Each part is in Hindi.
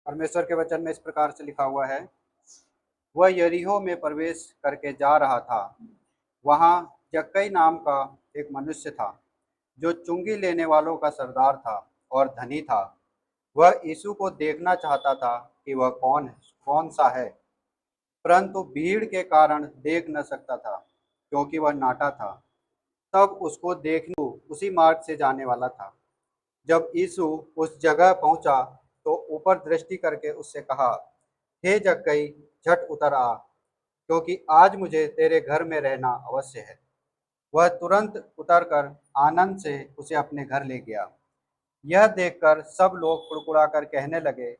परमेश्वर के वचन में इस प्रकार से लिखा हुआ है, वह यरीहो में प्रवेश करके जा रहा था। वहां जक्कई नाम का एक मनुष्य था, जो चुंगी लेने वालों का सरदार था और धनी था। वह यीशु को देखना चाहता था कि वह कौन सा है, परंतु भीड़ के कारण देख न सकता था, क्योंकि वह नाटा था। तब उसको देखने उसी मार्ग से जाने वाला था। जब यीशु उस जगह पहुंचा तो ऊपर दृष्टि करके उससे कहा, हे जक्कई, झट उतर आ, क्योंकि आज मुझे तेरे घर में रहना अवश्य है। वह तुरंत उतरकर आनंद से उसे अपने घर ले गया। यह देखकर सब लोग कुड़कुड़ाकर कहने लगे,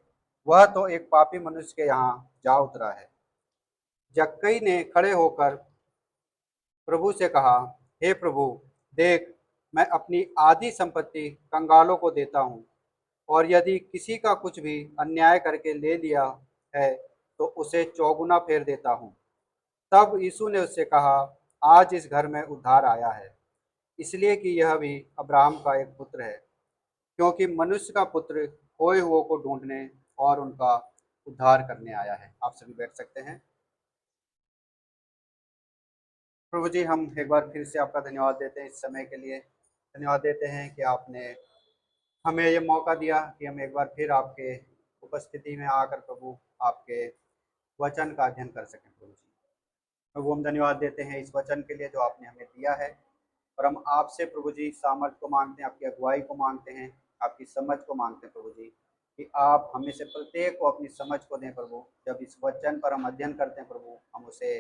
वह तो एक पापी मनुष्य के यहाँ जा उतरा है। जक्कई ने खड़े होकर प्रभु से कहा, हे प्रभु, देख, मैं अपनी आधी संपत्ति कंगालों को देता हूँ, और यदि किसी का कुछ भी अन्याय करके ले लिया है तो उसे चौगुना फेर देता हूँ। तब यीशु ने उससे कहा, आज इस घर में उद्धार आया है, इसलिए कि यह भी अब्राहम का एक पुत्र है, क्योंकि मनुष्य का पुत्र खोए हुओं को ढूंढने और उनका उद्धार करने आया है। आप सभी बैठ सकते हैं। प्रभु जी, हम एक बार फिर से आपका धन्यवाद देते हैं इस समय के लिए। धन्यवाद देते हैं कि आपने हमें ये मौका दिया कि हम एक बार फिर आपके उपस्थिति में आकर प्रभु आपके वचन का अध्ययन कर सकें। प्रभु जी, प्रभु, हम धन्यवाद देते हैं इस वचन के लिए जो आपने हमें दिया है, और हम आपसे प्रभु जी सामर्थ को मांगते हैं, आपकी अगुवाई को मांगते हैं, आपकी समझ को मांगते हैं प्रभु जी, कि आप हमें से प्रत्येक को अपनी समझ को दें प्रभु। जब इस वचन पर हम अध्ययन करते हैं प्रभु, हम उसे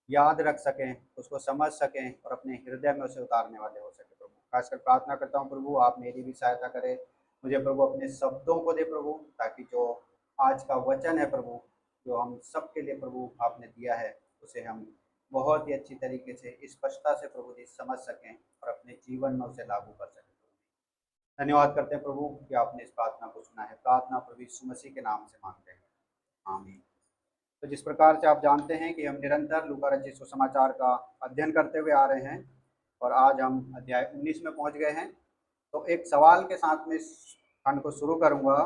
याद रख सकें, उसको समझ सकें और अपने हृदय में उसे उतारने वाले हो सके प्रभु। खासकर प्रार्थना करता हूँ प्रभु, आप मेरी भी सहायता करें, मुझे प्रभु अपने शब्दों को दे प्रभु, ताकि जो आज का वचन है प्रभु, जो हम सबके लिए प्रभु आपने दिया है, उसे हम बहुत ही अच्छी तरीके से स्पष्टता से प्रभु जी समझ सकें और अपने जीवन में उसे लागू कर सकें। धन्यवाद करते हैं प्रभु कि आपने इस प्रार्थना को सुना है। प्रार्थना प्रभु यीशु मसीह के नाम से मांगते हैं, आमीन। तो जिस प्रकार से आप जानते हैं कि हम निरंतर लूका रचित सुसमाचार का अध्ययन करते हुए आ रहे हैं, और आज हम अध्याय 19 में पहुंच गए हैं। तो एक सवाल के साथ में इस खंड को शुरू करूंगा।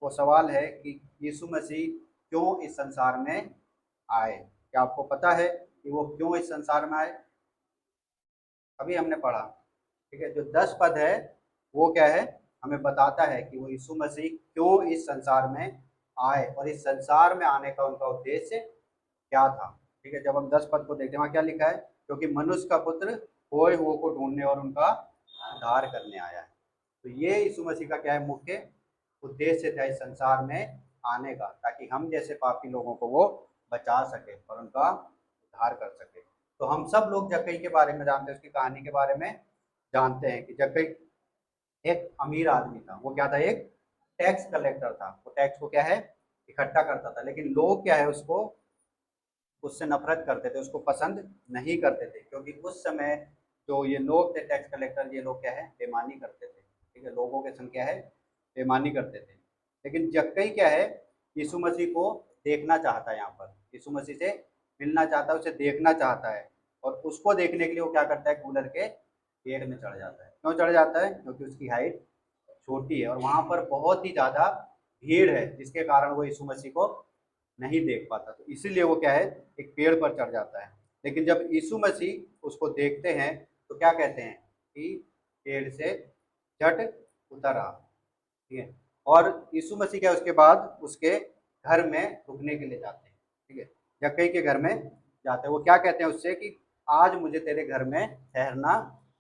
वो सवाल है कि यीशु मसीह क्यों इस संसार में आए। क्या आपको पता है कि वो क्यों इस संसार में आए? अभी हमने पढ़ा, ठीक है। जो 10 पद है वो क्या है, हमें बताता है कि वो यीशु मसीह क्यों इस संसार में आए और इस संसार में आने का उनका उद्देश्य क्या था, ठीक है। जब हम 10 पद को देखते हैं, वहाँ क्या लिखा है, क्योंकि मनुष्य का पुत्र खोए हुओं को ढूंढने और उनका उद्धार करने आया है। तो ये यीशु मसीह का क्या है, मुख्य उद्देश्य था इस संसार में आने का, ताकि हम जैसे पापी लोगों को वो बचा सके और उनका उद्धार कर सके। तो हम सब लोग जक्कई के बारे में जानते हैं, उसकी कहानी के बारे में जानते हैं कि जक्कई एक अमीर आदमी था। वो क्या था, एक टैक्स कलेक्टर था। वो टैक्स को क्या है, इकट्ठा करता था, लेकिन लोग क्या है उससे नफरत करते थे, उसको पसंद नहीं करते थे, क्योंकि उस समय जो ये लोग थे टैक्स कलेक्टर, ये लोग क्या है, बेईमानी करते थे, ठीक है। लोगों के संग क्या है, बेईमानी करते थे। लेकिन जक्कई क्या है, यीशु मसीह को देखना चाहता है, यहाँ पर यीशु मसीह से मिलना चाहता है, उसे देखना चाहता है, और उसको देखने के लिए वो क्या करता है, कूलर के पेड़ में चढ़ जाता है। क्यों चढ़ जाता है? क्योंकि उसकी हाइट छोटी है और वहाँ पर बहुत ही ज़्यादा भीड़ है, जिसके कारण वो यीशु मसीह को नहीं देख पाता। तो इसीलिए वो क्या है, एक पेड़ पर चढ़ जाता है। लेकिन जब यीशु मसीह उसको देखते हैं तो क्या कहते हैं कि पेड़ से झट उतर आ, ठीक है। और यीशु मसीह क्या उसके बाद उसके घर में रुकने के लिए जाते हैं, ठीक है। जक्कई के घर में जाते हैं। वो क्या कहते हैं उससे कि आज मुझे तेरे घर में ठहरना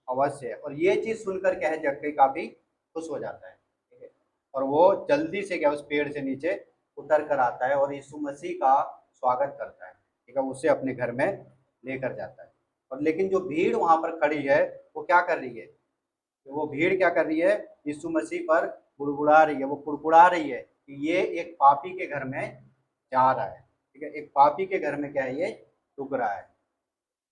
अवश्य है। और ये चीज़ सुनकर क्या है, जक्कई काफ़ी खुश हो जाता है, ठीक है। और वो जल्दी से क्या उस पेड़ से नीचे उतर कर आता है और यीशु मसीह का स्वागत करता है, ठीक है। उसे अपने घर में लेकर जाता है। और लेकिन जो भीड़ वहाँ पर खड़ी है वो क्या कर रही है, वो भीड़ क्या कर रही है, यीशु मसीह पर गुड़गुड़ा रही है। वो कुड़कुड़ा रही है कि ये एक पापी के घर में जा रहा है, ठीक है। एक पापी के घर में क्या है, ये रुक रहा है,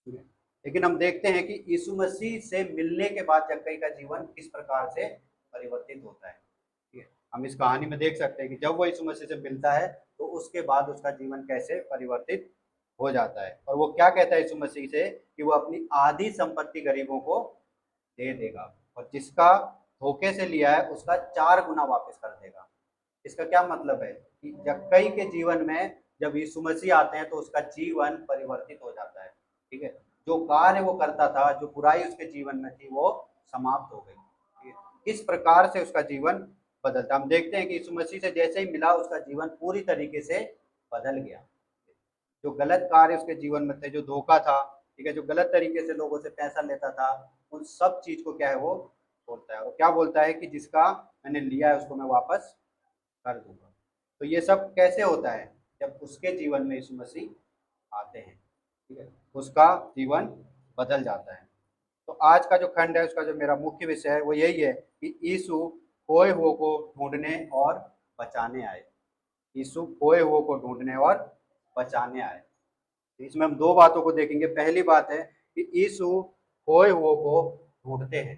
ठीक है। लेकिन हम देखते हैं कि यीशु मसीह से मिलने के बाद जक्कई का जीवन किस प्रकार से परिवर्तित होता है, ठीक है। हम इस कहानी में देख सकते हैं कि जब वो यीशु मसीह से मिलता है तो उसके बाद उसका जीवन कैसे परिवर्तित हो जाता है। और वो क्या कहता है यीशु मसीह से कि वो अपनी आधी संपत्ति गरीबों को दे देगा, और जिसका धोखे से लिया है उसका 4 गुना वापस कर देगा। इसका क्या मतलब है कि जक्कई के जीवन में जब यीशु मसीह आते हैं तो उसका जीवन परिवर्तित हो जाता है। ठीक है, जो कार्य वो करता था, जो बुराई उसके जीवन में थी, वो समाप्त हो गई। ठीक है, इस प्रकार से उसका जीवन बदलता। हम देखते हैं कि यीशु मसीह से जैसे ही मिला उसका जीवन पूरी तरीके से बदल गया। जो गलत कार्य उसके जीवन में थे, जो धोखा था, ठीक है, जो गलत तरीके से लोगों से पैसा लेता था, उन सब चीज को क्या है वो बोलता है, और क्या बोलता है कि जिसका मैंने लिया है उसको मैं वापस कर दूंगा। तो ये सब कैसे होता है? जब उसके जीवन में यीशु मसीह आते हैं, ठीक है, उसका जीवन बदल जाता है। तो आज का जो खंड है उसका जो मेरा मुख्य विषय है वो यही है कि यीशु खोए हुए को ढूंढने और बचाने आए। यीशु खोए हुए को ढूंढने और बचाने आए। तो इसमें हम दो बातों को देखेंगे। पहली बात है कि यीशु खोए हुए को ढूंढते हैं।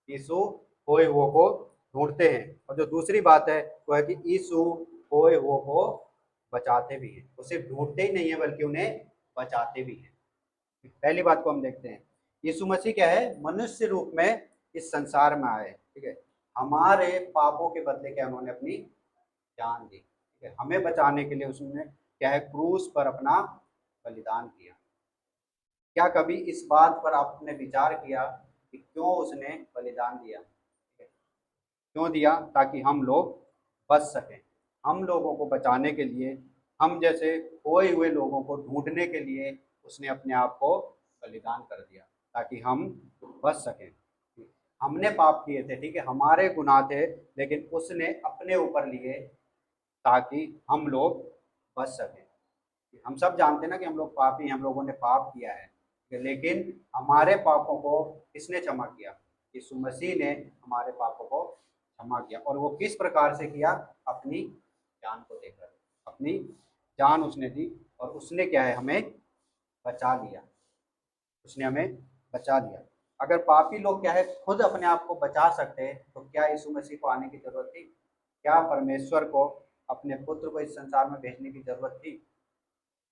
यीशु खोए हुए को ढूंढते हैं। और जो दूसरी बात है वो है कि यीशु खोए हुए को बचाते भी हैं। वो सिर्फ ढूंढते ही नहीं है बल्कि उन्हें बचाते भी हैं। पहली बात को हम देखते हैं। यीशु मसीह क्या है? मनुष्य रूप में इस संसार में आए। ठीक है, हमारे पापों के बदले क्या उन्होंने अपनी जान दी। ठीक है, हमें बचाने के लिए उसने क्या है क्रूस पर अपना बलिदान किया। क्या कभी इस बात पर आपने विचार किया कि क्यों उसने बलिदान दिया? क्यों दिया? ताकि हम लोग बच सकें। हम लोगों को बचाने के लिए, हम जैसे खोए हुए लोगों को ढूंढने के लिए उसने अपने आप को बलिदान कर दिया ताकि हम बच सकें। हमने पाप किए थे, ठीक है, हमारे गुनाह थे, लेकिन उसने अपने ऊपर लिए ताकि हम लोग बच सकें। हम सब जानते हैं ना कि हम लोग पापी हैं, हम लोगों ने पाप किया है, लेकिन हमारे पापों को किसने क्षमा किया? यीशु मसीह ने हमारे पापों को क्षमा किया। और वो किस प्रकार से किया? अपनी जान को देकर। अपनी जान उसने दी और उसने क्या है हमें बचा लिया। उसने हमें बचा लिया। अगर पापी लोग क्या है खुद अपने आप को बचा सकते हैं तो क्या यीशु मसीह को आने की जरूरत थी? क्या परमेश्वर को अपने पुत्र को इस संसार में भेजने की जरूरत थी?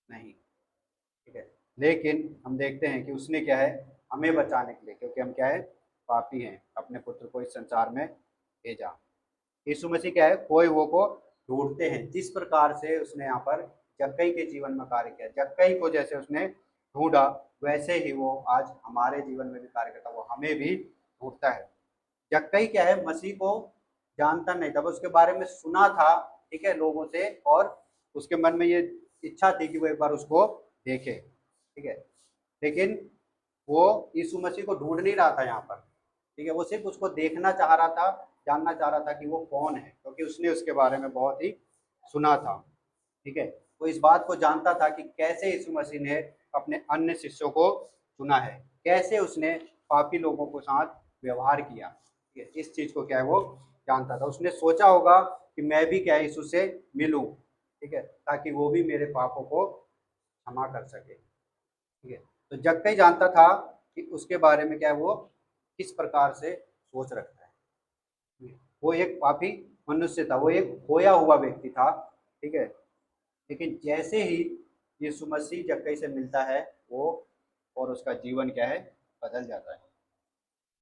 नहीं। ठीक है, लेकिन हम देखते हैं कि उसने क्या है हमें बचाने के लिए, क्योंकि हम क्या है पापी हैं, अपने पुत्र को इस संसार में भेजा। यीशु मसीह क्या है खोए हुए को ढूंढते हैं। जिस प्रकार से उसने यहाँ पर जक्कई के जीवन में कार्य किया, जक्कई को जैसे उसने ढूंढा, वैसे ही वो आज हमारे जीवन में भी कार्य करता है, वो हमें भी ढूंढता है। जक्कई क्या है मसीह को जानता नहीं था, उसके बारे में सुना था, ठीक है, लोगों से, और उसके मन में ये इच्छा थी कि वो एक बार उसको देखे। ठीक है, लेकिन वो यीशु मसीह को ढूंढ नहीं रहा था यहाँ पर। ठीक है, वो सिर्फ उसको देखना चाह रहा था, जानना चाह रहा था कि वो कौन है, क्योंकि उसने उसके बारे में बहुत ही सुना था। ठीक है, वो इस बात को जानता था कि कैसे यीशु मसीह ने अपने अन्य शिष्यों को चुना है, कैसे उसने पापी लोगों के साथ व्यवहार किया। ठीक है, इस चीज को क्या है वो जानता था। उसने सोचा होगा कि मैं भी क्या है यीशु से मिलूं, ठीक है, ताकि वो भी मेरे पापों को क्षमा कर सके। ठीक है, तो जक्कई जानता था कि उसके बारे में क्या है वो किस प्रकार से सोच रखता है। वो एक पापी मनुष्य था, वो एक खोया हुआ व्यक्ति था। ठीक है, लेकिन जैसे ही यीशु मसीह जक्कई से मिलता है वो और उसका जीवन क्या है बदल जाता है।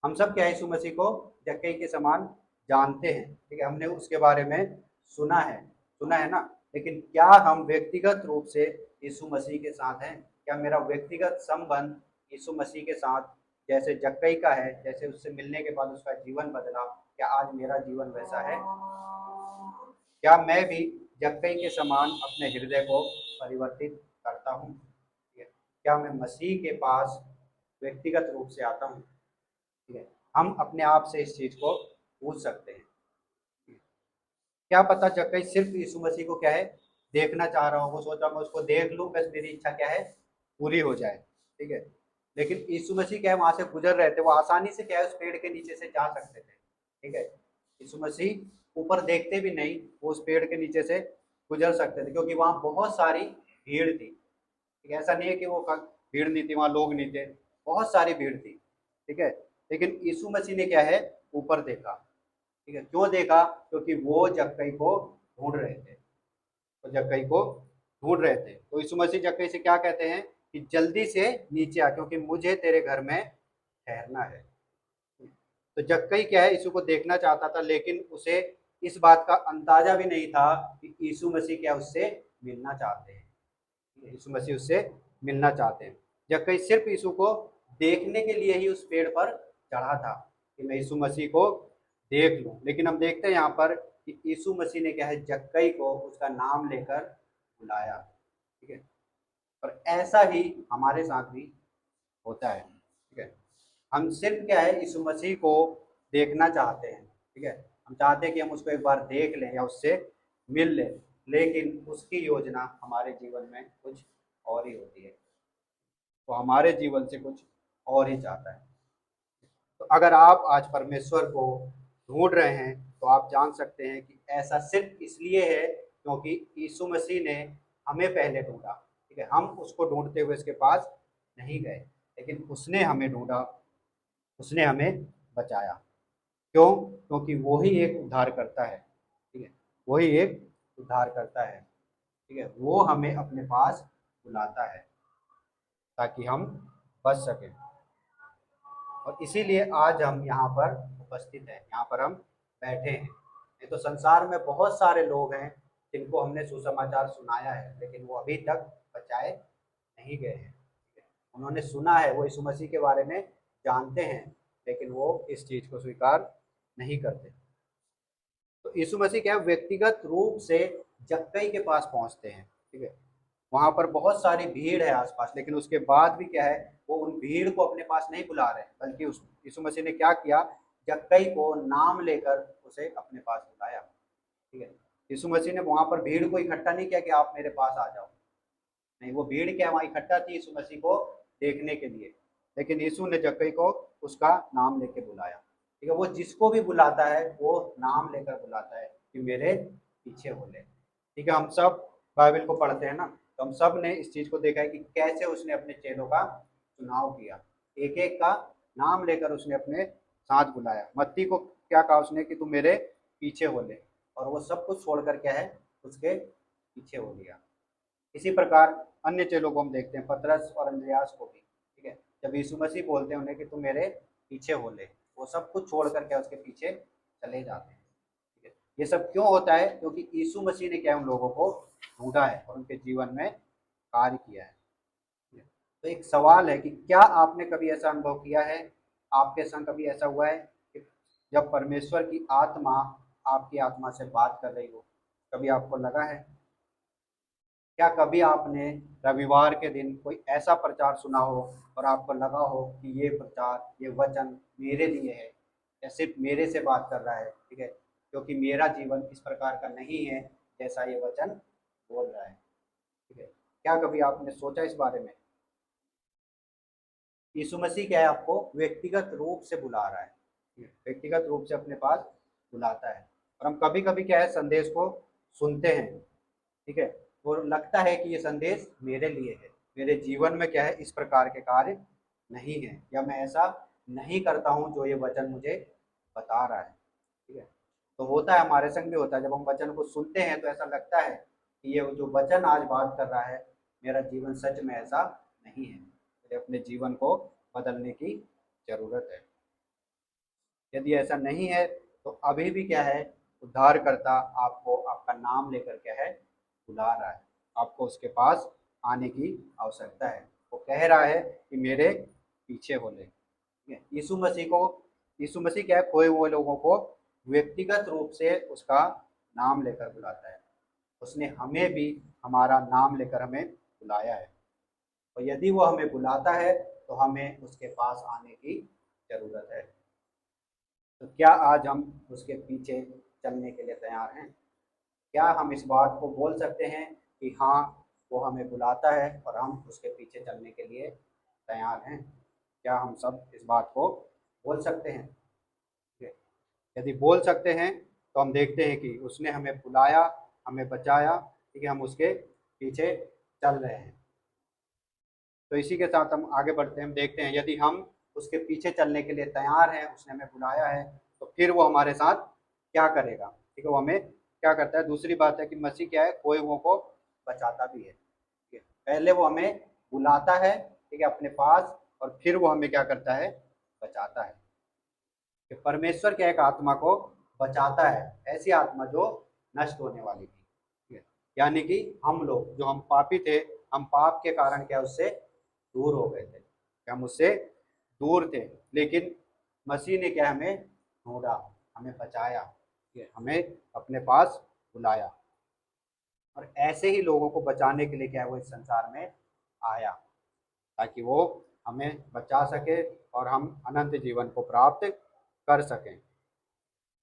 हम सब क्या है यीशु मसीह को जक्कई के समान जानते हैं। ठीक है, हमने उसके बारे में सुना है ना, लेकिन क्या हम व्यक्तिगत रूप से यीशु मसीह के साथ हैं? क्या मेरा व्यक्तिगत संबंध यीशु मसीह के साथ जैसे जक्कई का है, जैसे उससे मिलने के बाद उसका जीवन बदला, क्या आज मेरा जीवन वैसा है? क्या मैं भी जक्कई के समान अपने हृदय को परिवर्तित करता हूँ? क्या मैं मसीह के पास व्यक्तिगत रूप से आता हूँ? ठीक है, हम अपने आप से इस चीज को पूछ सकते हैं। क्या पता जक्कई सिर्फ यीशु मसीह को क्या है देखना चाह रहा हो, वो सोच रहा मैं उसको देख लूं बस मेरी इच्छा क्या है पूरी हो जाए। ठीक है, लेकिन यीशु मसीह क्या है वहां से गुजर रहे थे, वो आसानी से क्या है उस पेड़ के नीचे से जा सकते थे। ठीक है, यीशु मसीह ऊपर देखते भी नहीं, वो उस पेड़ के नीचे से गुजर सकते थे क्योंकि वहां बहुत सारी भीड़ थी। ठीक है, ऐसा नहीं है कि वो भीड़ नहीं थी, वहां लोग नहीं थे, बहुत सारी भीड़ थी। ठीक है, लेकिन यीशु मसीह ने क्या है ऊपर देखा। ठीक है, क्यों देखा? क्योंकि वो जक्कई को ढूंढ रहे थे, तो जक्कई को ढूंढ रहे थे। तो यीशु मसीह जक्कई से क्या कहते हैं कि जल्दी से नीचे आ, क्योंकि मुझे तेरे घर में ठहरना है। तो जक्कई क्या है यीशु को देखना चाहता था, लेकिन उसे इस बात का अंदाजा भी नहीं था कि यीशु मसीह क्या उससे मिलना चाहते हैं, यीशु मसीह उससे मिलना चाहते हैं। जक्कई सिर्फ यीशु को देखने के लिए ही उस पेड़ पर चढ़ा था कि मैं यीशु मसीह को देख लूं। लेकिन हम देखते हैं यहाँ पर कि यीशु मसीह ने क्या है, जक्कई को उसका नाम लेकर बुलाया। ठीक है, और ऐसा ही हमारे साथ भी होता है। ठीक है, हम सिर्फ क्या है, यीशु मसीह को देखना चाहते हैं। ठीक है, हम चाहते हैं कि हम उसको एक बार देख लें या उससे मिल लें, लेकिन उसकी योजना हमारे जीवन में कुछ और ही होती है, वो हमारे जीवन से कुछ और ही चाहता है। तो अगर आप आज परमेश्वर को ढूंढ रहे हैं तो आप जान सकते हैं कि ऐसा सिर्फ इसलिए है क्योंकि यीशु मसीह ने हमें पहले ढूंढा। ठीक है, हम उसको ढूंढते हुए उसके पास नहीं गए, लेकिन उसने हमें ढूंढा, उसने हमें बचाया। क्यों? क्योंकि वो ही एक उद्धार करता है। ठीक है, वही एक उद्धार करता है। ठीक है, वो हमें अपने पास बुलाता है ताकि हम बच सकें। और इसीलिए आज हम यहाँ पर उपस्थित हैं, यहाँ पर हम बैठे हैं। नहीं तो संसार में बहुत सारे लोग हैं जिनको हमने सुसमाचार सुनाया है, लेकिन वो अभी तक बचाए नहीं गए हैं। उन्होंने सुना है, वो यीशु मसीह के बारे में जानते हैं, लेकिन वो इस चीज़ को स्वीकार नहीं करते। तो यीशु मसीह क्या है, व्यक्तिगत रूप से जक्कई के पास पहुंचते हैं। ठीक है, वहां पर बहुत सारी भीड़ है आसपास, लेकिन उसके बाद भी क्या है, वो उन भीड़ को अपने पास नहीं बुला रहे, बल्कि उस यीशु मसीह ने क्या किया, जक्कई को नाम लेकर उसे अपने पास बुलाया। ठीक है, यीशु मसीह ने वहां पर भीड़ को इकट्ठा नहीं किया कि आप मेरे पास आ जाओ। नहीं, वो भीड़ क्या वहां इकट्ठा थी यीशु मसीह को देखने के लिए, लेकिन यीशु ने जक्कई को उसका नाम लेके बुलाया। ठीक है, वो जिसको भी बुलाता है वो नाम लेकर बुलाता है कि मेरे पीछे हो ले। ठीक है, हम सब बाइबल को पढ़ते हैं ना, तो हम सब ने इस चीज को देखा है कि कैसे उसने अपने चेलों का चुनाव किया, एक एक का नाम लेकर उसने अपने साथ बुलाया। मत्ती को क्या कहा उसने कि तू मेरे पीछे हो ले, और वो सब कुछ छोड़कर क्या है, उसके पीछे हो लिया। इसी प्रकार अन्य चेलों को हम देखते हैं, पतरस और अंद्रयास को भी। ठीक है, जब यीशु मसीह बोलते हैं उन्हें कि तुम मेरे पीछे हो ले, वो सब कुछ छोड़ करके उसके पीछे चले जाते हैं। ठीक है, ये सब क्यों होता है? क्योंकि यीशु मसीह ने क्या उन लोगों को ढूंढा है और उनके जीवन में कार्य किया है। तो एक सवाल है कि क्या आपने कभी ऐसा अनुभव किया है, आपके संग कभी ऐसा हुआ है कि जब परमेश्वर की आत्मा आपकी आत्मा से बात कर रही हो? कभी आपको लगा है? क्या कभी आपने रविवार के दिन कोई ऐसा प्रचार सुना हो और आपको लगा हो कि ये प्रचार, ये वचन मेरे लिए है, या सिर्फ मेरे से बात कर रहा है? ठीक है, क्योंकि मेरा जीवन इस प्रकार का नहीं है जैसा ये वचन बोल रहा है। ठीक है, क्या कभी आपने सोचा इस बारे में? यीशु मसीह क्या है, आपको व्यक्तिगत रूप से बुला रहा है, व्यक्तिगत रूप से अपने पास बुलाता है। और हम कभी कभी क्या है, संदेश को सुनते हैं। ठीक है, और लगता है कि ये संदेश मेरे लिए है, मेरे जीवन में क्या है, इस प्रकार के कार्य नहीं है, या मैं ऐसा नहीं करता हूँ जो ये वचन मुझे बता रहा है। ठीक है, तो होता है, हमारे संग भी होता है, जब हम वचन को सुनते हैं तो ऐसा लगता है कि ये जो वचन आज बात कर रहा है, मेरा जीवन सच में ऐसा नहीं है, मुझे अपने जीवन को बदलने की जरूरत है। यदि ऐसा नहीं है तो अभी भी क्या है, उद्धारकर्ता आपको आपका नाम लेकर क्या है, बुला रहा है, आपको उसके पास आने की आवश्यकता है। वो कह रहा है कि मेरे पीछे हो ले। ठीक है, यीशु मसीह क्या है, खोए हुए लोगों को व्यक्तिगत रूप से उसका नाम लेकर बुलाता है। उसने हमें भी हमारा नाम लेकर हमें बुलाया है, और यदि वो हमें बुलाता है तो हमें उसके पास आने की जरूरत है। तो क्या आज हम उसके पीछे चलने के लिए तैयार हैं? क्या हम इस बात को बोल सकते हैं कि हाँ, वो हमें बुलाता है और हम उसके पीछे चलने के लिए तैयार हैं? क्या हम सब इस बात को बोल सकते हैं? यदि बोल सकते हैं तो हम देखते हैं कि उसने हमें बुलाया, हमें बचाया। ठीक है, हम उसके पीछे चल रहे हैं। तो इसी के साथ हम आगे बढ़ते हैं, हम देखते हैं यदि हम उसके पीछे चलने के लिए तैयार हैं, उसने हमें बुलाया है, तो फिर वो हमारे साथ क्या करेगा? ठीक है, वो हमें क्या करता है? दूसरी बात है कि मसीह क्या है, खोए हुओं को बचाता भी है। ठीक है, पहले वो हमें बुलाता है, ठीक है, अपने पास, और फिर वो हमें क्या करता है? बचाता है। कि परमेश्वर क्या एक आत्मा को बचाता है, ऐसी आत्मा जो नष्ट होने वाली थी। ठीक है, यानी कि हम लोग जो हम पापी थे, हम पाप के कारण क्या उससे दूर हो गए थे, हम उससे दूर थे, लेकिन मसीह ने क्या हमें ढूंढा, हमें बचाया, हमें अपने पास बुलाया, और ऐसे ही लोगों को बचाने के लिए क्या है वो इस संसार में आया, ताकि वो हमें बचा सके और हम अनंत जीवन को प्राप्त कर सकें।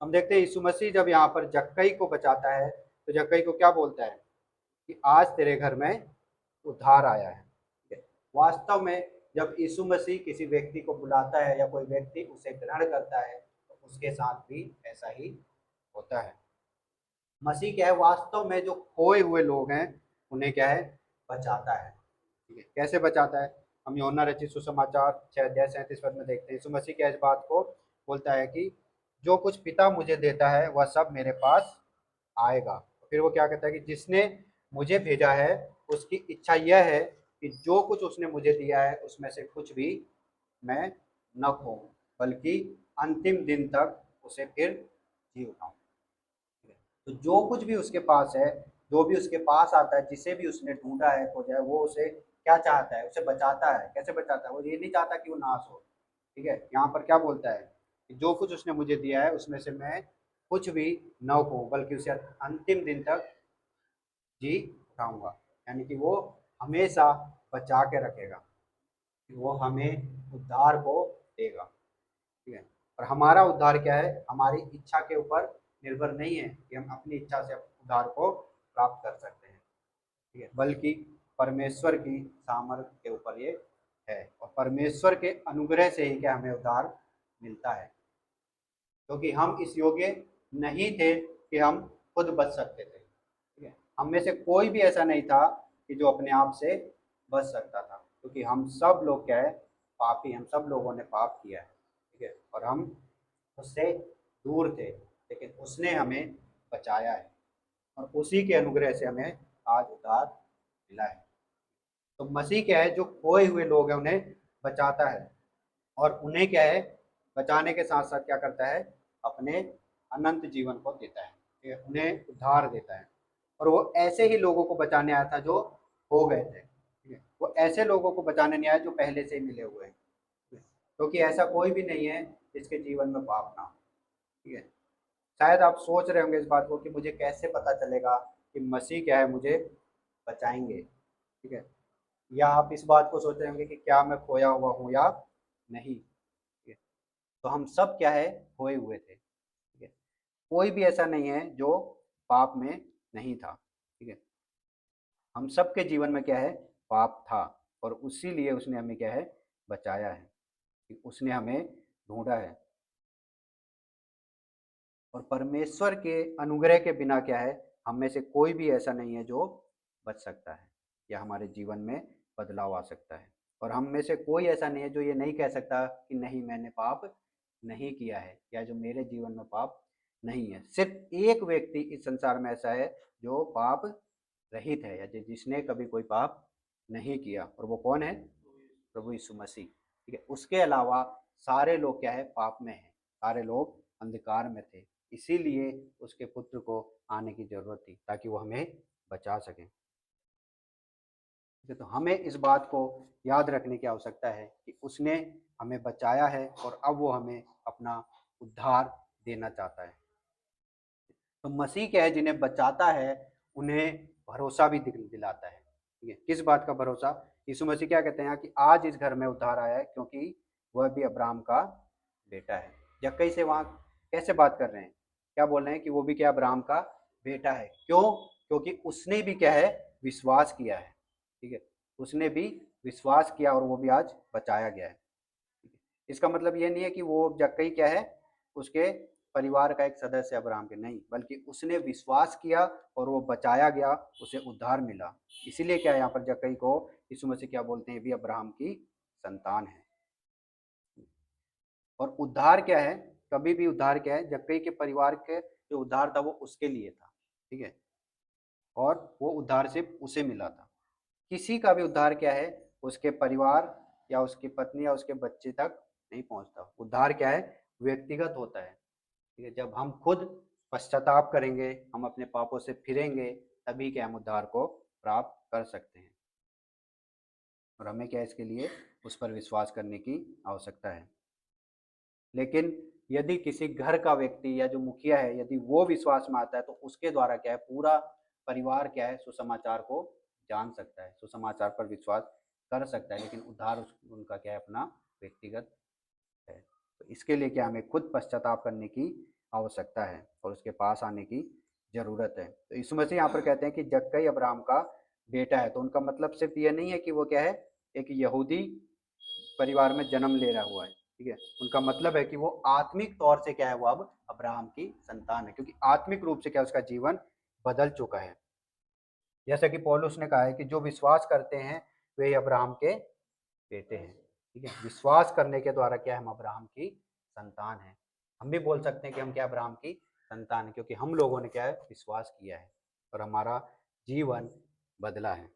हम देखते हैं यीशु मसीह जब यहाँ पर जक्कई को बचाता है तो जक्कई को क्या बोलता है कि आज तेरे घर में उद्धार आया है। वास्तव में जब यीशु मसीह किसी व्यक्ति को बुलाता है या कोई व्यक्ति उसे ग्रहण करता है तो उसके साथ भी ऐसा ही होता है। मसीह क्या है, वास्तव में जो खोए हुए लोग हैं उन्हें क्या है बचाता है। ठीक है, कैसे बचाता है? हम यूहन्ना रचित सुसमाचार 6 अध्याय 37 पद में देखते हैं यीशु मसीह क्या इस बात को बोलता है कि जो कुछ पिता मुझे देता है वह सब मेरे पास आएगा। फिर वो क्या कहता है कि जिसने मुझे भेजा है उसकी इच्छा यह है कि जो कुछ उसने मुझे दिया है उसमें से कुछ भी मैं न खोऊं, बल्कि अंतिम दिन तक उसे फिर जी उठाऊं। तो जो कुछ भी उसके पास है, जो भी उसके पास आता है, जिसे भी उसने ढूंढा है खोजा है, वो उसे क्या चाहता है, उसे बचाता है। कैसे बचाता है? वो ये नहीं चाहता कि वो नाश हो। ठीक है, यहाँ पर क्या बोलता है कि जो कुछ उसने मुझे दिया है उसमें से मैं कुछ भी न खो, बल्कि उसे अंतिम दिन तक जी उठाऊंगा। यानी कि वो हमेशा बचा के रखेगा, कि वो हमें उद्धार को देगा। ठीक है, और हमारा उद्धार क्या है, हमारी इच्छा के ऊपर निर्भर नहीं है कि हम अपनी इच्छा से उद्धार को प्राप्त कर सकते हैं। ठीक है, बल्कि परमेश्वर की सामर्थ्य के ऊपर ये है, और परमेश्वर के अनुग्रह से ही क्या हमें उद्धार मिलता है, क्योंकि हम इस योग्य नहीं थे कि हम खुद बच सकते थे। ठीक है, हम में से कोई भी ऐसा नहीं था कि जो अपने आप से बच सकता था, क्योंकि हम सब लोग क्या है पापी, हम सब लोगों ने पाप किया है। ठीक है, और हम उससे दूर थे, लेकिन उसने हमें बचाया है, और उसी के अनुग्रह से हमें आज उद्धार मिला है। तो मसीह क्या है, जो खोए हुए लोग हैं उन्हें बचाता है, और उन्हें क्या है बचाने के साथ साथ क्या करता है, अपने अनंत जीवन को देता है। ठीक है, उन्हें उद्धार देता है, और वो ऐसे ही लोगों को बचाने आया था जो हो गए थे। ठीक है, वो ऐसे लोगों को बचाने नहीं आया जो पहले से ही मिले हुए हैं, क्योंकि ऐसा कोई भी नहीं है जिसके जीवन में पाप ना हो। ठीक है, शायद आप सोच रहे होंगे इस बात को कि मुझे कैसे पता चलेगा कि मसीह क्या है मुझे बचाएंगे। ठीक है, या आप इस बात को सोच रहे होंगे कि क्या मैं खोया हुआ हूँ या नहीं। ठीक है, तो हम सब क्या है खोए हुए थे। ठीक है, कोई भी ऐसा नहीं है जो पाप में नहीं था। ठीक है, हम सबके जीवन में क्या है पाप था, और उसी लिए उसने हमें क्या है बचाया है, कि उसने हमें ढूंढा है। और परमेश्वर के अनुग्रह के बिना क्या है हम में से कोई भी ऐसा नहीं है जो बच सकता है, या हमारे जीवन में बदलाव आ सकता है। और हम में से कोई ऐसा नहीं है जो ये नहीं कह सकता कि नहीं मैंने पाप नहीं किया है, या जो मेरे जीवन में पाप नहीं है। सिर्फ एक व्यक्ति इस संसार में ऐसा है जो पाप रहित है, या जिसने कभी कोई पाप नहीं किया, और वो कौन है? प्रभु यीशु मसीह। ठीक है, उसके अलावा सारे लोग क्या है पाप में है, सारे लोग अंधकार में थे, इसीलिए उसके पुत्र को आने की जरूरत थी ताकि वो हमें बचा सके। ठीक है, तो हमें इस बात को याद रखने की आवश्यकता है कि उसने हमें बचाया है, और अब वो हमें अपना उद्धार देना चाहता है। तो मसीह क्या है, जिन्हें बचाता है उन्हें भरोसा भी दिलाता है। ठीक है, किस बात का भरोसा? यीशु मसीह क्या कहते हैं कि आज इस घर में उद्धार आया है, क्योंकि वह भी अब्राहम का बेटा है। जक्कई से वहाँ कैसे बात कर रहे हैं, क्या बोल रहे हैं कि वो भी क्या अब्राहम का बेटा है? क्यों? क्योंकि उसने भी क्या है विश्वास किया है। ठीक है, उसने भी विश्वास किया, और वो भी आज बचाया गया है। इसका मतलब ये नहीं है कि वो जक्कई क्या है उसके परिवार का एक सदस्य अब्राहम के, नहीं, बल्कि उसने विश्वास किया और वो बचाया गया, उसे उद्धार मिला। इसीलिए क्या है यहाँ पर जक्कई को यीशु मसीह क्या बोलते हैं, भी अब्राहम की संतान है। और उद्धार क्या है, कभी भी उद्धार क्या है, जक्कई के परिवार के जो उद्धार था वो उसके लिए था। ठीक है, और वो उद्धार सिर्फ उसे मिला था। किसी का भी उद्धार क्या है उसके परिवार या उसकी पत्नी या उसके बच्चे तक नहीं पहुंचता। उद्धार क्या है व्यक्तिगत होता है। ठीक है, जब हम खुद पश्चाताप करेंगे, हम अपने पापों से फिरेंगे, तभी क्या हम उद्धार को प्राप्त कर सकते हैं। और हमें क्या इसके लिए उस पर विश्वास करने की आवश्यकता है। लेकिन यदि किसी घर का व्यक्ति या जो मुखिया है, यदि वो विश्वास में आता है, तो उसके द्वारा क्या है, पूरा परिवार क्या है, सुसमाचार को जान सकता है, सुसमाचार पर विश्वास कर सकता है। लेकिन उद्धार उनका क्या है, अपना व्यक्तिगत है। तो इसके लिए क्या हमें खुद पश्चाताप करने की आवश्यकता है और उसके पास आने की जरूरत है। तो यीशु मसीह यहाँ पर कहते हैं कि जक्कई अब्राहम का बेटा है। तो उनका मतलब सिर्फ ये नहीं है कि वो क्या है, एक यहूदी परिवार में जन्म ले रहा हुआ है। ठीक है, उनका मतलब है कि वो आत्मिक तौर से क्या है, वो अब अब्राहम की संतान है, क्योंकि आत्मिक रूप से क्या उसका जीवन बदल चुका है। जैसा कि पौलुस ने कहा है कि जो विश्वास करते हैं वे अब्राहम के बेटे हैं। ठीक है, विश्वास करने के द्वारा क्या हम अब्राहम की संतान हैं। हम भी बोल सकते हैं कि हम क्या अब्राहम की संतान है, क्योंकि हम लोगों ने क्या है, विश्वास किया है और हमारा जीवन बदला है।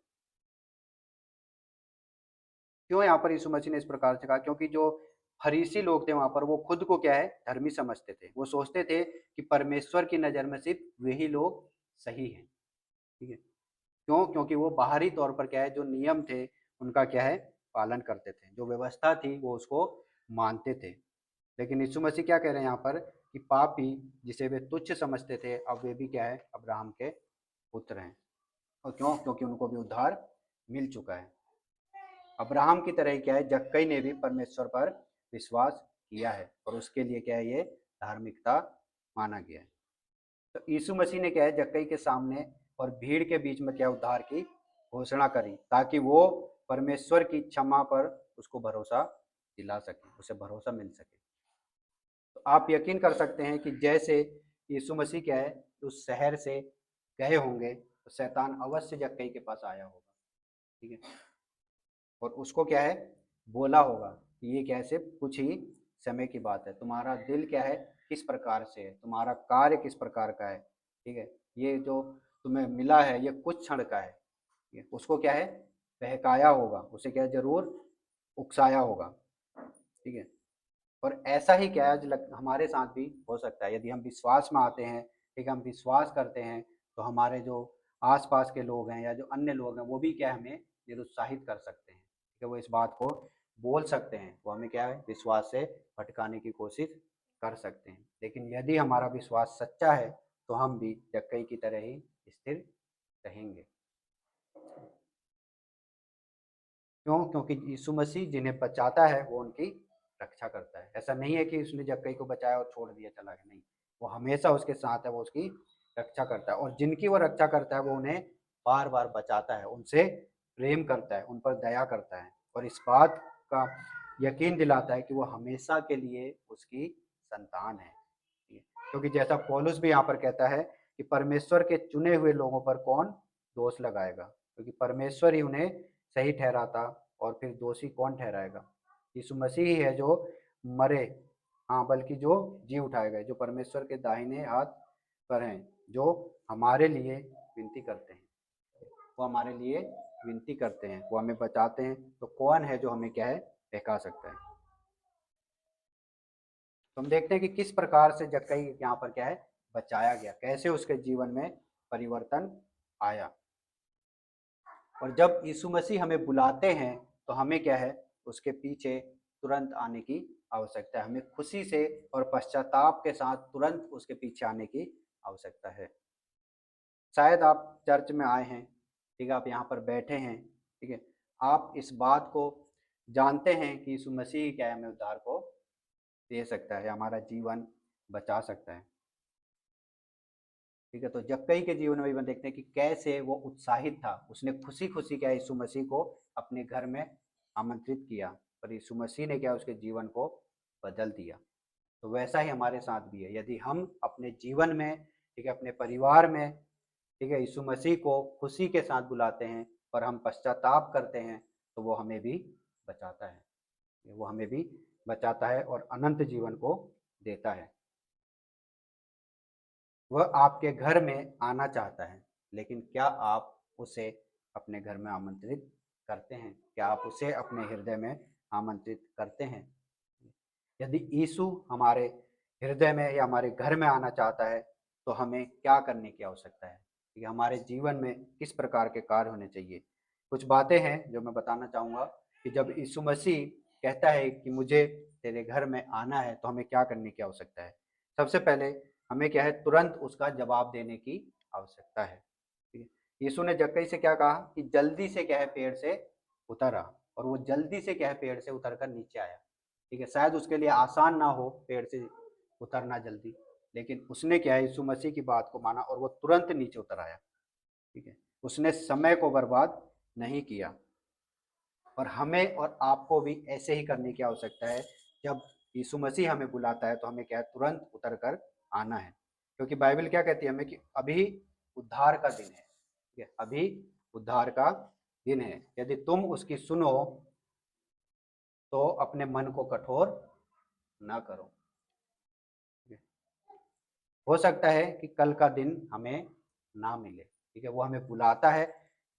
क्यों यहाँ पर यीशु मसीह ने इस प्रकार से कहा, क्योंकि जो फरीसी लोग थे वहां पर, वो खुद को क्या है, धर्मी समझते थे। वो सोचते थे कि परमेश्वर की नज़र में सिर्फ वही लोग सही हैं। ठीक है, क्यों, क्योंकि वो बाहरी तौर पर क्या है, जो नियम थे उनका क्या है, पालन करते थे, जो व्यवस्था थी वो उसको मानते थे। लेकिन यीशु मसीह क्या कह रहे हैं यहाँ पर कि पापी जिसे वे तुच्छ समझते थे, अब वे भी क्या है, अब्राहम के पुत्र हैं। और क्यों, क्योंकि उनको भी उद्धार मिल चुका है। अब्राहम की तरह ही क्या है, जक्कई ने भी परमेश्वर पर विश्वास किया है और उसके लिए क्या है, ये धार्मिकता माना गया है। तो यीशु मसीह ने क्या है, जक्कई के सामने और भीड़ के बीच में क्या उद्धार की घोषणा करी, ताकि वो परमेश्वर की क्षमा पर उसको भरोसा दिला सके, उसे भरोसा मिल सके। तो आप यकीन कर सकते हैं कि जैसे यीशु मसीह क्या है, उस शहर से गए होंगे, तो शैतान अवश्य जक्कई के पास आया होगा। ठीक है, और उसको क्या है, बोला होगा कि ये कैसे, कुछ ही समय की बात है, तुम्हारा दिल क्या है, किस प्रकार से है, तुम्हारा कार्य किस प्रकार का है। ठीक है, ये जो तुम्हें मिला है ये कुछ क्षण का है। ठीक है, उसको क्या है, बहकाया होगा, उसे क्या है, जरूर उकसाया होगा। ठीक है, और ऐसा ही क्या है, हमारे साथ भी हो सकता है। यदि हम विश्वास में आते हैं, ठीक है, हम विश्वास करते हैं, तो हमारे जो आसपास के लोग हैं या जो अन्य लोग हैं, वो भी क्या है, हमें निरुत्साहित कर सकते हैं। ठीक है, वो इस बात को बोल सकते हैं, वो हमें क्या है, विश्वास से भटकाने की कोशिश कर सकते हैं। लेकिन यदि हमारा विश्वास सच्चा है, तो हम भी जक्कई की तरह ही स्थिर रहेंगे। क्यों, क्योंकि यीशु मसीह जिन्हें बचाता है वो उनकी रक्षा करता है। ऐसा नहीं है कि उसने जक्कई को बचाया और छोड़ दिया चला गया, नहीं, वो हमेशा उसके साथ है, वो उसकी रक्षा करता है। और जिनकी वो रक्षा करता है वो उन्हें बार बार बचाता है, उनसे प्रेम करता है, उन पर दया करता है और इस बात का यकीन दिलाता है कि वो हमेशा के लिए उसकी संतान है। क्योंकि जैसा पौलुस भी यहाँ पर कहता है कि परमेश्वर के चुने हुए लोगों पर कौन दोष लगाएगा, क्योंकि परमेश्वर ही उन्हें सही ठहराता, और फिर दोषी कौन ठहराएगा। यीशु मसीह ही है जो मरे, हाँ, बल्कि जो जी उठाएगा, जो परमेश्वर के दाहिने हाथ पर हैं, जो हमारे लिए विनती करते हैं। वो हमारे लिए विनती करते हैं, वो हमें बचाते हैं। तो कौन है जो हमें क्या है, बहका सकता है। तो हम देखते हैं कि किस प्रकार से जक्कई यहाँ पर क्या है, बचाया गया, कैसे उसके जीवन में परिवर्तन आया। और जब यीशु मसीह हमें बुलाते हैं, तो हमें क्या है, उसके पीछे तुरंत आने की आवश्यकता है। हमें खुशी से और पश्चाताप के साथ तुरंत उसके पीछे आने की आवश्यकता है। शायद आप चर्च में आए हैं, ठीक है, आप यहाँ पर बैठे हैं, ठीक है, आप इस बात को जानते हैं कि यीशु मसीह क्या है, हमें उद्धार को दे सकता है, हमारा जीवन बचा सकता है। ठीक है, तो जक्कई के जीवन में भी देखते हैं कि कैसे वो उत्साहित था, उसने खुशी खुशी क्या यीशु मसीह को अपने घर में आमंत्रित किया, पर यीशु मसीह ने क्या उसके जीवन को बदल दिया। तो वैसा ही हमारे साथ भी है। यदि हम अपने जीवन में, ठीक है, अपने परिवार में, ठीक है, यीशु मसीह को खुशी के साथ बुलाते हैं और हम पश्चाताप करते हैं, तो वो हमें भी बचाता है, वो हमें भी बचाता है और अनंत जीवन को देता है। वह आपके घर में आना चाहता है, लेकिन क्या आप उसे अपने घर में आमंत्रित करते हैं? क्या आप उसे अपने हृदय में आमंत्रित करते हैं? यदि यीशु हमारे हृदय में या हमारे घर में आना चाहता है तो हमें क्या करने की आवश्यकता है, ठीक है, हमारे जीवन में किस प्रकार के कार्य होने चाहिए। कुछ बातें हैं जो मैं बताना चाहूँगा कि जब यीशु मसीह कहता है कि मुझे तेरे घर में आना है तो हमें क्या करने की आवश्यकता है। सबसे पहले हमें क्या है, तुरंत उसका जवाब देने की आवश्यकता है, ठीक है। यीशु ने जक्कई से क्या कहा कि जल्दी से क्या है, पेड़ से उतर आ, और वो जल्दी से क्या है, पेड़ से उतर कर नीचे आया, ठीक है। शायद उसके लिए आसान ना हो पेड़ से उतरना जल्दी, लेकिन उसने क्या है, यीशु मसीह की बात को माना और वो तुरंत नीचे उतर आया, ठीक है। उसने समय को बर्बाद नहीं किया। और हमें और आपको भी ऐसे ही करने की आवश्यकता है। जब यीशु मसीह हमें बुलाता है तो हमें क्या है, तुरंत उतर कर आना है, क्योंकि बाइबल क्या कहती है हमें कि अभी उद्धार का दिन है, ठीक है, अभी उद्धार का दिन है। यदि तुम उसकी सुनो तो अपने मन को कठोर ना करो, ठीक है। हो सकता है कि कल का दिन हमें ना मिले, ठीक है, वो हमें बुलाता है,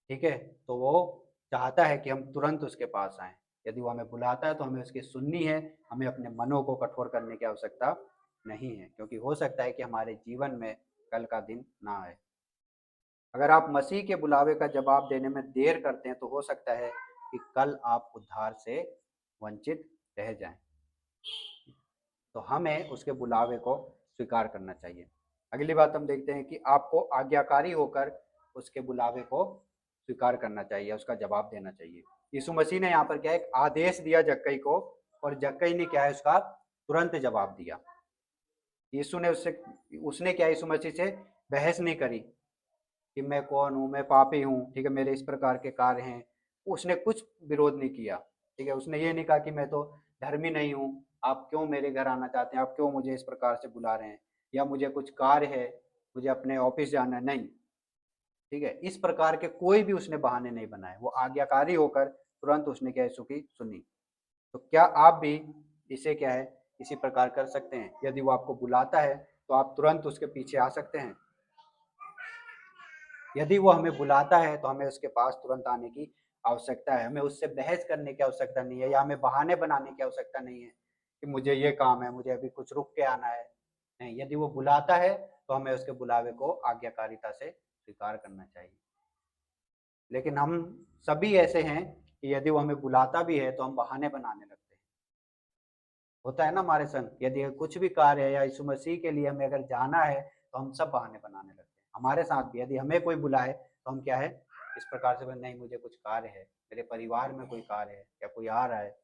ठीक है, तो वो चाहता है कि हम तुरंत उसके पास आएँ। यदि वो हमें बुलाता है तो हमें उसकी सुननी है, हमें अपने मनों को कठोर करने की आवश्यकता नहीं है, क्योंकि हो सकता है कि हमारे जीवन में कल का दिन ना आए। अगर आप मसीह के बुलावे का जवाब देने में देर करते हैं तो हो सकता है कि कल आप उद्धार से वंचित रह जाएँ। तो हमें उसके बुलावे को स्वीकार करना चाहिए। अगली बात हम देखते हैं कि आपको आज्ञाकारी होकर उसके बुलावे को स्वीकार करना चाहिए, उसका जवाब देना चाहिए। यीशु मसीह ने यहाँ पर क्या है, एक आदेश दिया जक्कई को, और जक्कई ने क्या है, उसका तुरंत जवाब दिया। यीशु ने उसने क्या, यीशु मसीह से बहस नहीं करी कि मैं कौन हूँ, मैं पापी हूँ, ठीक है, मेरे इस प्रकार के कार्य हैं। उसने कुछ विरोध नहीं किया, ठीक है। उसने ये नहीं कहा कि मैं तो धर्मी नहीं हूँ, आप क्यों मेरे घर आना चाहते हैं, आप क्यों मुझे इस प्रकार से बुला रहे हैं, या मुझे कुछ कार्य है, मुझे अपने ऑफिस जाना है, नहीं, ठीक है। इस प्रकार के कोई भी उसने बहाने नहीं बनाए, वो आज्ञाकारी होकर तुरंत उसने क्या, यीशु की सुनी। तो क्या आप भी इसे क्या है, इसी प्रकार कर सकते हैं? यदि वो आपको बुलाता है तो आप तुरंत उसके पीछे आ सकते हैं। यदि वो हमें बुलाता है तो हमें उसके पास तुरंत आने की आवश्यकता है, हमें उससे बहस करने की आवश्यकता नहीं है, या हमें बहाने बनाने की आवश्यकता नहीं है कि मुझे ये काम है, मुझे अभी कुछ रुक के आना है। नहीं, यदि वो बुलाता है तो हमें उसके बुलावे को आज्ञाकारिता से स्वीकार करना चाहिए। लेकिन हम सभी ऐसे हैं कि यदि वो हमें बुलाता भी है तो हम बहाने बनाने लगते हैं। होता है ना हमारे संग, यदि कुछ भी कार्य है या यीशु मसीह के लिए हमें अगर जाना है तो हम सब बहाने बनाने लगते हैं। हमारे साथ भी यदि हमें कोई बुलाए तो हम क्या है, इस प्रकार से बोले, नहीं मुझे कुछ कार्य है, मेरे परिवार में कोई कार्य है, या कोई आ रहा है।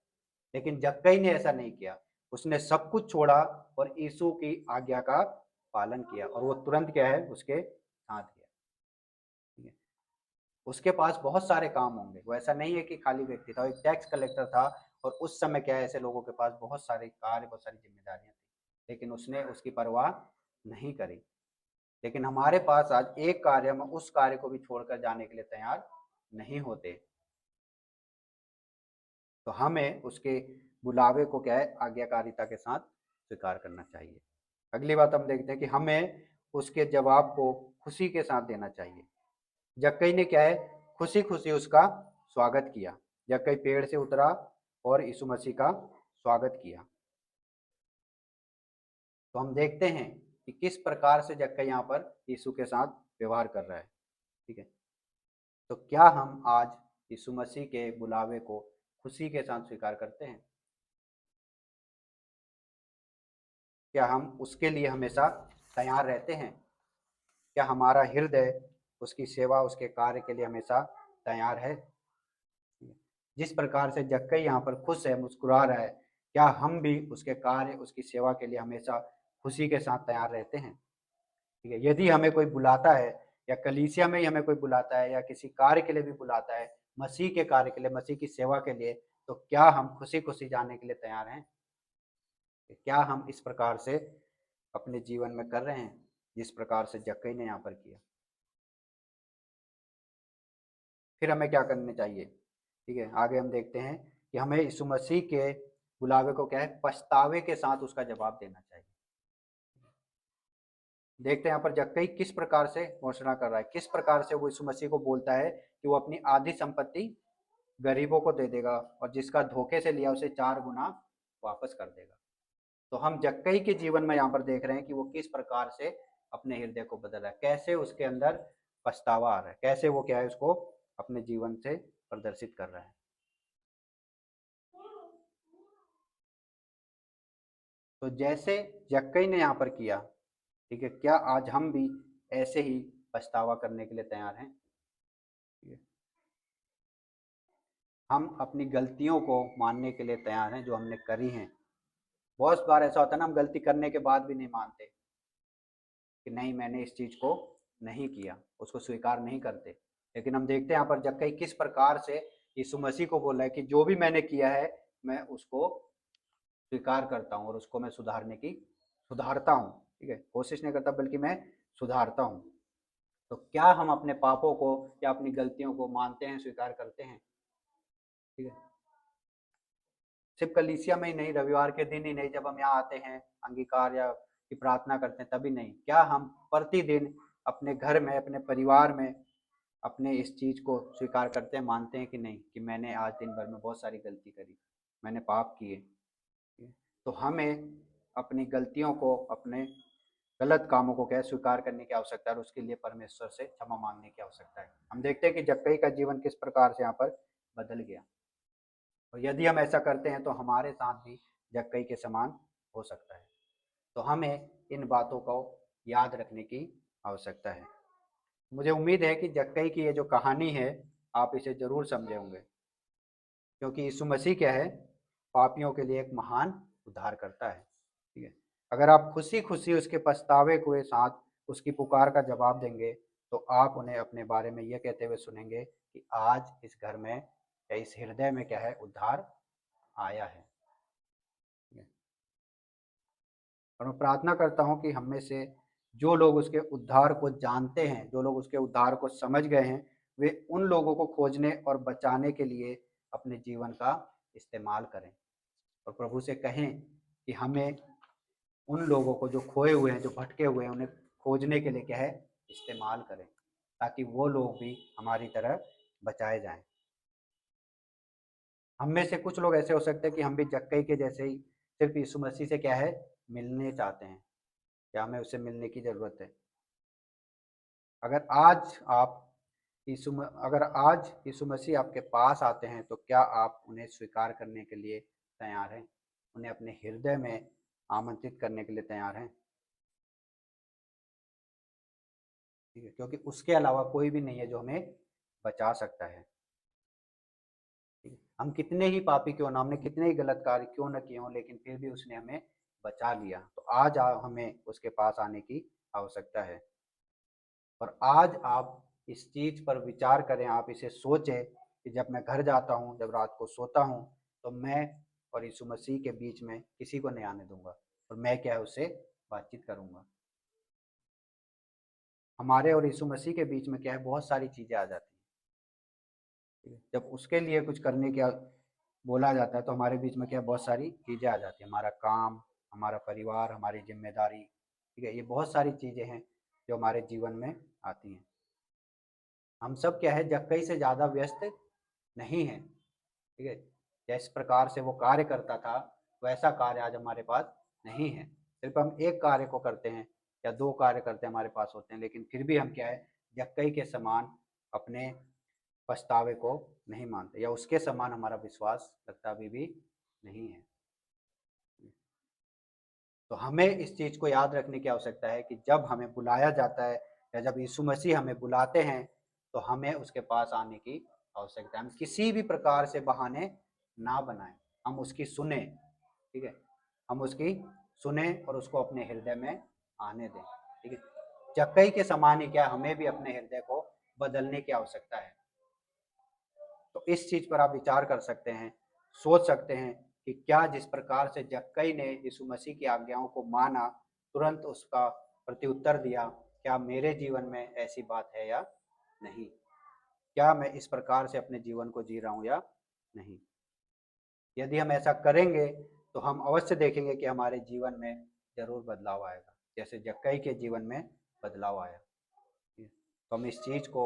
लेकिन जक्कई ने ऐसा नहीं किया, उसने सब कुछ छोड़ा और यीशु की आज्ञा का पालन किया, और वो तुरंत क्या है, उसके साथ गया, ठीक है। उसके पास बहुत सारे काम होंगे, वो ऐसा नहीं है कि खाली व्यक्ति था, वो एक टैक्स कलेक्टर था, और उस समय क्या है, ऐसे लोगों के पास बहुत सारे कार्य, बहुत सारी जिम्मेदारियां थी, लेकिन उसने उसकी परवाह नहीं करी। लेकिन हमारे पास आज एक कार्य, हम उस कार्य को भी छोड़कर जाने के लिए तैयार नहीं होते। तो हमें उसके बुलावे को क्या है, आज्ञाकारिता के साथ स्वीकार करना चाहिए। अगली बात हम देखते हैं कि हमें उसके जवाब को खुशी के साथ देना चाहिए। जक्कई ने क्या है, खुशी खुशी उसका स्वागत किया। जक्कई पेड़ से उतरा और यीशु मसीह का स्वागत किया। तो हम देखते हैं कि किस प्रकार से जक्कई यहाँ पर यीशु के साथ व्यवहार कर रहा है, ठीक है। तो क्या हम आज यीशु मसीह के बुलावे को खुशी के साथ स्वीकार करते हैं? क्या हम उसके लिए हमेशा तैयार रहते हैं? क्या हमारा हृदय उसकी सेवा, उसके कार्य के लिए हमेशा तैयार है? जिस प्रकार से जक्कई यहाँ पर खुश है, मुस्कुरा रहा है, क्या हम भी उसके कार्य, उसकी सेवा के लिए हमेशा खुशी के साथ तैयार रहते हैं? ठीक है। यदि हमें कोई बुलाता है, या कलीसिया में ही हमें कोई बुलाता है, या किसी कार्य के लिए भी बुलाता है, मसीह के कार्य के लिए, मसीह की सेवा के लिए, तो क्या हम खुशी खुशी जाने के लिए तैयार हैं? क्या हम इस प्रकार से अपने जीवन में कर रहे हैं जिस प्रकार से जक्कई ने यहाँ पर किया? फिर हमें क्या करने चाहिए, ठीक है, आगे हम देखते हैं कि हमें यीशु मसीह के बुलावे को क्या है, पछतावे के साथ उसका जवाब देना चाहिए। देखते हैं यहाँ पर जक्कई किस प्रकार से घोषणा कर रहा है, किस प्रकार से वो यीशु मसीह को बोलता है कि वो अपनी आधी संपत्ति गरीबों को दे देगा, और जिसका धोखे से लिया उसे 4 गुना वापस कर देगा। तो हम जक्कई के जीवन में यहाँ पर देख रहे हैं कि वो किस प्रकार से अपने हृदय को बदल रहा है, कैसे उसके अंदर पछतावा आ रहा है, कैसे वो क्या है उसको अपने जीवन से प्रदर्शित कर रहा है। तो जैसे जक्कई ने यहाँ पर किया, ठीक है, क्या आज हम भी ऐसे ही पछतावा करने के लिए तैयार हैं? ठीक है, हम अपनी गलतियों को मानने के लिए तैयार हैं जो हमने करी हैं। बहुत बार ऐसा होता है ना, हम गलती करने के बाद भी नहीं मानते कि नहीं मैंने इस चीज़ को नहीं किया, उसको स्वीकार नहीं करते। लेकिन हम देखते हैं यहाँ पर जक्कई किस प्रकार से यीशु मसीह को बोल रहा है कि जो भी मैंने किया है मैं उसको स्वीकार करता हूँ और उसको मैं सुधारता हूँ। ठीक है, कोशिश नहीं करता बल्कि मैं सुधारता हूँ। तो क्या हम अपने पापों को या अपनी गलतियों को मानते हैं, स्वीकार करते हैं? ठीक है, सिर्फ कलीसिया में ही नहीं, रविवार के दिन ही नहीं, जब हम यहाँ आते हैं अंगीकार या की प्रार्थना करते हैं तभी नहीं, क्या हम प्रतिदिन अपने घर में, अपने परिवार में अपने इस चीज़ को स्वीकार करते हैं, मानते हैं कि नहीं कि मैंने आज दिन भर में बहुत सारी गलती करी, मैंने पाप किए। तो हमें अपनी गलतियों को, अपने गलत कामों को क्या स्वीकार करने की आवश्यकता है और उसके लिए परमेश्वर से क्षमा मांगने की आवश्यकता है। हम देखते हैं कि जक्कई का जीवन किस प्रकार से यहाँ पर बदल गया, और यदि हम ऐसा करते हैं तो हमारे साथ भी जक्कई के समान हो सकता है। तो हमें इन बातों को याद रखने की आवश्यकता है। मुझे उम्मीद है कि जक्कई की ये जो कहानी है आप इसे ज़रूर समझे होंगे, क्योंकि यीशु मसीह क्या है, पापियों के लिए एक महान उद्धार करता है। ठीक है, अगर आप खुशी खुशी उसके पछतावे के साथ उसकी पुकार का जवाब देंगे तो आप उन्हें अपने बारे में यह कहते हुए सुनेंगे कि आज इस घर में या इस हृदय में क्या है, उद्धार आया है। और मैं प्रार्थना करता हूँ कि हम में से जो लोग उसके उद्धार को जानते हैं, जो लोग उसके उद्धार को समझ गए हैं, वे उन लोगों को खोजने और बचाने के लिए अपने जीवन का इस्तेमाल करें और प्रभु से कहें कि हमें उन लोगों को जो खोए हुए हैं, जो भटके हुए हैं, उन्हें खोजने के लिए क्या है, इस्तेमाल करें, ताकि वो लोग भी हमारी तरह बचाए जाएं। हम में से कुछ लोग ऐसे हो सकते हैं कि हम भी जक्कई के जैसे ही सिर्फ यीशु मसीह से क्या है, मिलने चाहते हैं, या हमें उससे मिलने की ज़रूरत है। अगर आज आप अगर आज यीशु मसीह आपके पास आते हैं तो क्या आप उन्हें स्वीकार करने के लिए तैयार हैं, उन्हें अपने हृदय में आमंत्रित करने के लिए तैयार हैं? ठीक है, क्योंकि उसके अलावा कोई भी नहीं है जो हमें बचा सकता है। ठीक है, हम कितने ही पापी क्यों ना, हमने कितने ही गलत कार्य क्यों न किए हों, लेकिन फिर भी उसने हमें बचा लिया। तो आज हमें उसके पास आने की आवश्यकता है। और आज आप इस चीज़ पर विचार करें, आप इसे सोचें कि जब मैं घर जाता हूँ, जब रात को सोता हूँ, तो मैं और यीशु मसीह के बीच में किसी को नहीं आने दूंगा और मैं क्या है उससे बातचीत करूंगा। हमारे और यीशु मसीह के बीच में क्या है, बहुत सारी चीज़ें आ जाती हैं। जब उसके लिए कुछ करने का बोला जाता है तो हमारे बीच में क्या बहुत सारी चीज़ें आ जाती हैं, हमारा काम, हमारा परिवार, हमारी जिम्मेदारी। ठीक है, ये बहुत सारी चीज़ें हैं जो हमारे जीवन में आती हैं। हम सब क्या है, जक्कई से ज़्यादा व्यस्त नहीं हैं। ठीक है, जिस प्रकार से वो कार्य करता था वैसा कार्य आज हमारे पास नहीं है। सिर्फ हम एक कार्य को करते हैं या दो कार्य करते हैं, हमारे पास होते हैं, लेकिन फिर भी हम क्या है, जक्कई के समान अपने पछतावे को नहीं मानते, या उसके समान हमारा विश्वास लगता अभी भी नहीं है। तो हमें इस चीज़ को याद रखने की आवश्यकता है कि जब हमें बुलाया जाता है या जब यीशु मसीह हमें बुलाते हैं तो हमें उसके पास आने की आवश्यकता है। हम किसी भी प्रकार से बहाने ना बनाएं, हम उसकी सुने। ठीक है, हम उसकी सुने और उसको अपने हृदय में आने दें। ठीक है, जक्कई के समान ही क्या हमें भी अपने हृदय को बदलने की आवश्यकता है। तो इस चीज पर आप विचार कर सकते हैं, सोच सकते हैं कि क्या जिस प्रकार से जक्कई ने यीशु मसीह की आज्ञाओं को माना, तुरंत उसका प्रत्युत्तर दिया, क्या मेरे जीवन में ऐसी बात है या नहीं? क्या मैं इस प्रकार से अपने जीवन को जी रहा हूँ या नहीं? यदि हम ऐसा करेंगे तो हम अवश्य देखेंगे कि हमारे जीवन में जरूर बदलाव आएगा, जैसे जक्कई के जीवन में बदलाव आया। तो हम इस चीज़ को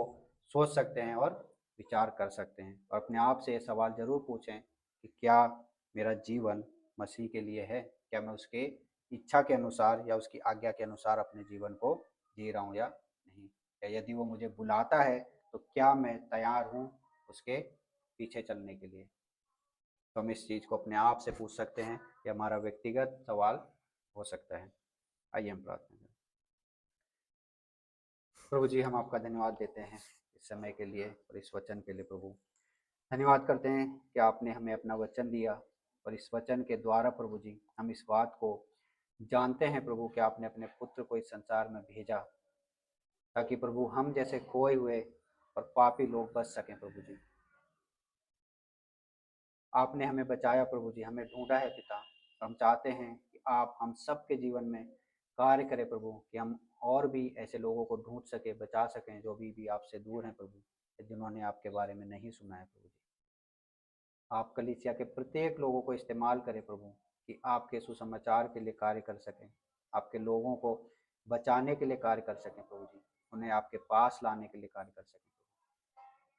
सोच सकते हैं और विचार कर सकते हैं और अपने आप से ये सवाल ज़रूर पूछें कि क्या मेरा जीवन मसीह के लिए है? क्या मैं उसके इच्छा के अनुसार या उसकी आज्ञा के अनुसार अपने जीवन को जी रहा हूँ या नहीं। या यदि वो मुझे बुलाता है तो क्या मैं तैयार हूँ उसके पीछे चलने के लिए। तो हम इस चीज़ को अपने आप से पूछ सकते हैं, ये हमारा व्यक्तिगत सवाल हो सकता है। आइए हम प्रार्थना करें। प्रभु जी, हम आपका धन्यवाद देते हैं इस समय के लिए और इस वचन के लिए। प्रभु धन्यवाद करते हैं कि आपने हमें अपना वचन दिया और इस वचन के द्वारा प्रभु जी हम इस बात को जानते हैं प्रभु कि आपने अपने पुत्र को इस संसार में भेजा ताकि प्रभु हम जैसे खोए हुए और पापी लोग बच सकें। प्रभु जी आपने हमें बचाया प्रभु जी, हमें ढूंढा है पिता। हम चाहते हैं कि आप हम सब के जीवन में कार्य करें प्रभु, कि हम और भी ऐसे लोगों को ढूंढ सके, बचा सकें जो भी आपसे दूर हैं प्रभु, जिन्होंने आपके बारे में नहीं सुना है प्रभु जी। आप कलीसिया के प्रत्येक लोगों को इस्तेमाल करें प्रभु, कि आपके सुसमाचार के लिए कार्य कर सकें, आपके लोगों को बचाने के लिए कार्य कर सकें प्रभु जी, उन्हें आपके पास लाने के लिए कार्य कर सकें।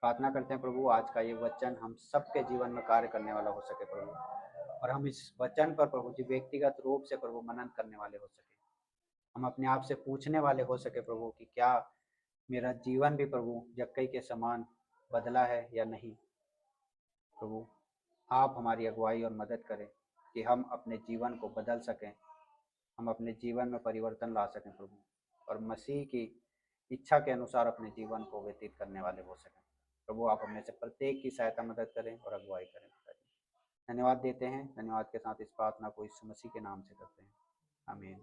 प्रार्थना करते हैं प्रभु आज का ये वचन हम सबके जीवन में कार्य करने वाला हो सके प्रभु, और हम इस वचन पर प्रभु जी व्यक्तिगत रूप से प्रभु मनन करने वाले हो सके। हम अपने आप से पूछने वाले हो सके प्रभु कि क्या मेरा जीवन भी प्रभु जक्कई के समान बदला है या नहीं। प्रभु आप हमारी अगुवाई और मदद करें कि हम अपने जीवन को बदल सकें, हम अपने जीवन में परिवर्तन ला सकें प्रभु, और मसीह की इच्छा के अनुसार अपने जीवन को व्यतीत करने वाले हो सकें। प्रभु आप हमें से प्रत्येक की सहायता मदद करें और अगुवाई करें। धन्यवाद देते हैं, धन्यवाद के साथ इस प्रार्थना को यीशु मसीह के नाम से करते हैं, आमीन।